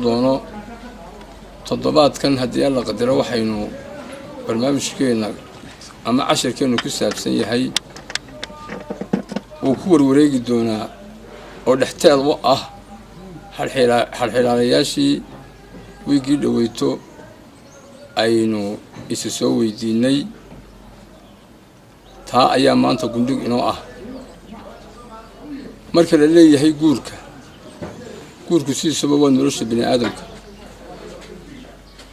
doono toddobaadkan haddii alla qadaro waxaynu barnaamijkeena ama casharkeenu ku saabsan yahay uu ku warwareegi doonaa oo dhexteed u ah xalxilaalayaashii wiigii dhaweyto aynu isu soo weydiinay taa ayaa maanta gundhig inoo ah marka la leeyahay guurku sidiisaba waa nolosha bini aadamka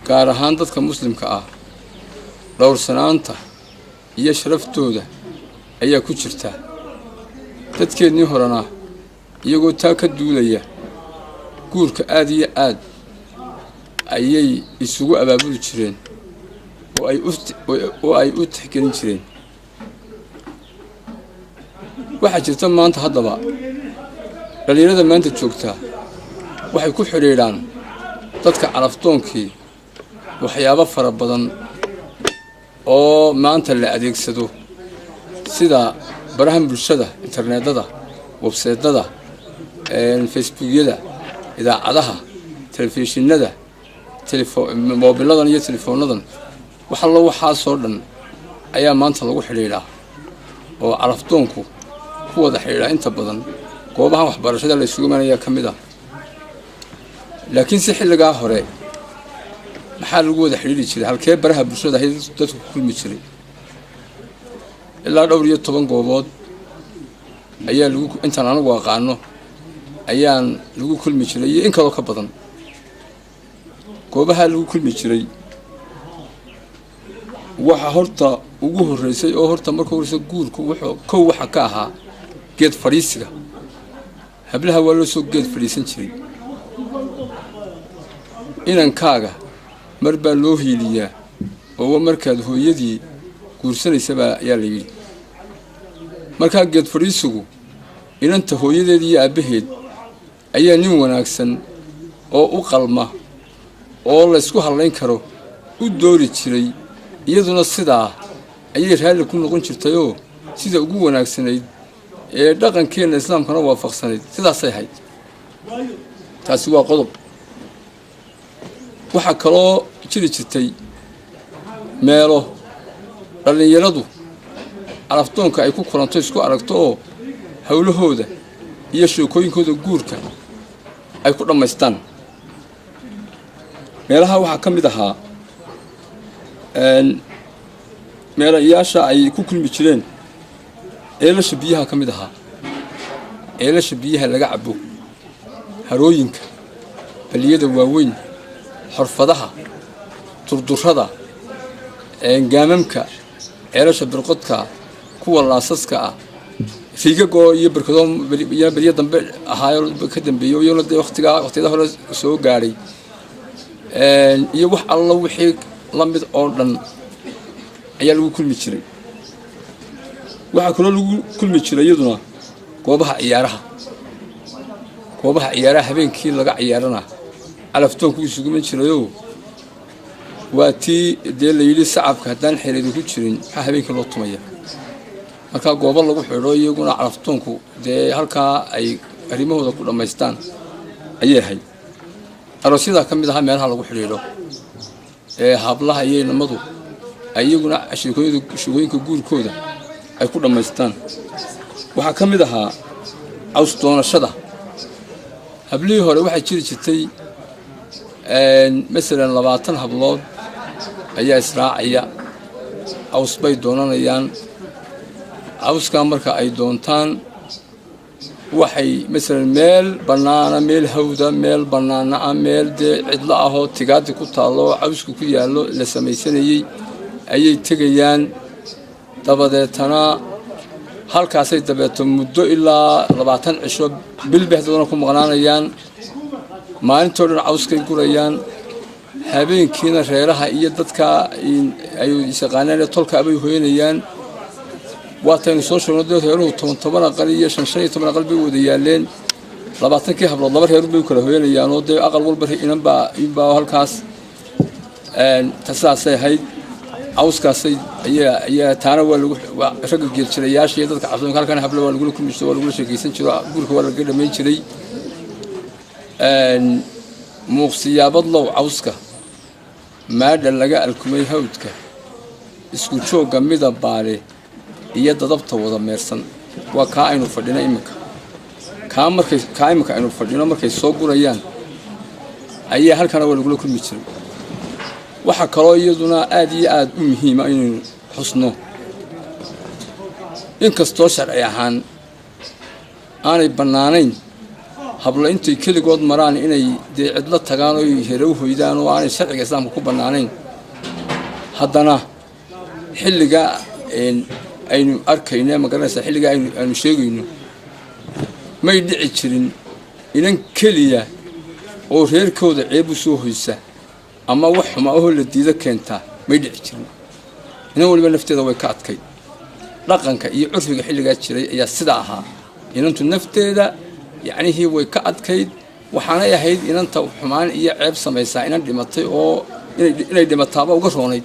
gaar ahaan dadka muslimka ah dhowrsanaanta iyo sharaftooda ayaa ku jirta dadkeennii horena iyagoo taa ka duulaya guurka aad iyo aad ayay isugu abaabuli jireen oo ay u tixgelin jireen waxaa jirta maanta haddaba dhalinyarada maanta joogtaa waxay ku xidhiidhaan dadka calafdoonkii waxyaabo fara badan oo maanta la adeegsado sida barahan bulshada internetada websaydyada facebookyada idaacadaha telefishinada moobiladan iyo telefoonadan waxaasoo dhan ayaa maanta lagu xidhiidhaa oo calafdoonku ku wada xidhiidhaa inta badan goobaha waxbarashada la isugu imanaya ka mid ah laakiin si xilligaa hore maxaa lagu wada xidhiidhi jiray halkee baraha bulshada ahayd dadku ku kulmi jiray ilaa dhowr iyo 10 goobood ayaa intaan anagu aqaano ayaan lagu kulmi jiray iyo in kaloo ka badan goobaha lagu kulmi jiray waxa horta ugu horeysay oo horta marka horeysa guurku waxa ka ahaa geed fadhiisiga hablaha waa loo soo geed fadhiisan jiray inankaaga mar baa loo hiiliyaa oo markaad hooyadii guursanaysaba ayaa la yidhi markaa geed fadhiisigu inanta hooyadeed iyo aabbaheed ayaa nin wanaagsan oo u qalma oo la isku hadlayn karo u doori jiray iyaduna sidaa ayay raalli ku noqon jirtayoo sida ugu wanaagsanayd ee dhaqankeena islaamkana waafaqsanayd sidaasay ahayd taasi waa qodob waxaa kaloo jiri jirtay meelo dhallinyaradu calafdoonka ay ku kulanto isku aragto oo howlahooda iyo sheekooyinkooda guurka ay ku dhammaystaan meelaha waxaa ka mid ahaa meelayaasha ay ku kulmi jireen ceelasha biyaha ka mid ahaa ceelasha biyaha laga cabo harooyinka baliyada waaweyn xorfadaha durdurada gaamamka ceelasha birqodka kuwa laasaska ah riigagoo iyo barkadoo beriya dambe ahaayo ka dambeeyo iyona dee waqtiyada hore soo gaadhay iyo wax alla wixii la mid oo dhan ayaa lagu kulmi jiray waxaa kaloo lagu kulmi jiray iyaduna goobaha ciyaaraha habeenkii laga ciyaarana calafdoonku isugu iman jirayoo waa tii dee la yidhi sacabka haddaan xereedu ku jirin maxaa habeenkii loo tumaya markaa goobo lagu xidho iyaguna calafdoonku dee halkaa ay arrimahooda ku dhammaystaan ayay ahayd aroosyadaa ka mid ahaa meelaha lagu xidhiidho ee hablaha iyo inamadu iyaguna sheekooyinka guurkooda ay ku dhammaystaan waxaa ka mid ahaa caws doonashada hablihii hore waxaa jiri jirtay masalan 20 hablood ayaa israacaya caws bay doonanayaan cawskaa marka ay doontaan waxay masalan meel bannaana meel hawda meel bannaana ah meel dee cidlo ahoo tigaadi ku taallo cawsku ku yaallo la samaysanayey ayay tegayaan dabadeetana halkaasay dabeeto muddo ilaa 20 cisho bil baxdoona ku maqnaanayaan maalintoo dhan cawskay gurayaan habeenkiina reeraha iyo dadka ay isaqaaneen tolka abay hooyanayaan waataynu soo sheegnay dad reeruhu 10 aqal iyo 15 aqal bay wada yaaleen 20kii hablood laba reer bay kala hooyanayaan oo dee aqal walba inbaa halkaas tasaasay ahayd cawskaasay ayaa taana waa lagu ragga geeljilayaasha iyo dadka cabsoonka halkan hablo waa lagu kulmi jiray waa lagu sheekaysan jiray guurka waa laga dhameyn jiray muuqsiyaabad low cawska maadha laga alkumay hawdka isku joogga midab baale iyo dadabta wada meersan waa kaa aynu fadhina iminka kaa iminka aynu fadhino markay soo gurayaan ayaa halkana waa lagula kulmi jiray waxa kaloo iyaduna aad iyo aad u muhiim ah inaynu xusno inkastoo sharci ahaan aanay bannaanayn habla intay keligood maraan inay dee cidla tagaan oo hore u hoydaan oo aanay sharciga islaamka ku bannaanayn haddana xilliga aynu arkayno magaranaysa xilliga aynu sheegayno may dhici jirin inan keliya oo reerkooda ceeb u soo hoysa ama wax xuma oo la diida keenta may dhici jirin inan waliba nafteeda way ka adkay dhaqanka iyo curfiga xilligaa jiray ayaa sida ahaa inantu nafteeda yacnihii way ka adkayd waxaanay ahayd inanta xumaan iyo ceeb samaysaa inan dhimatay oo inay dhimataaba uga roonayd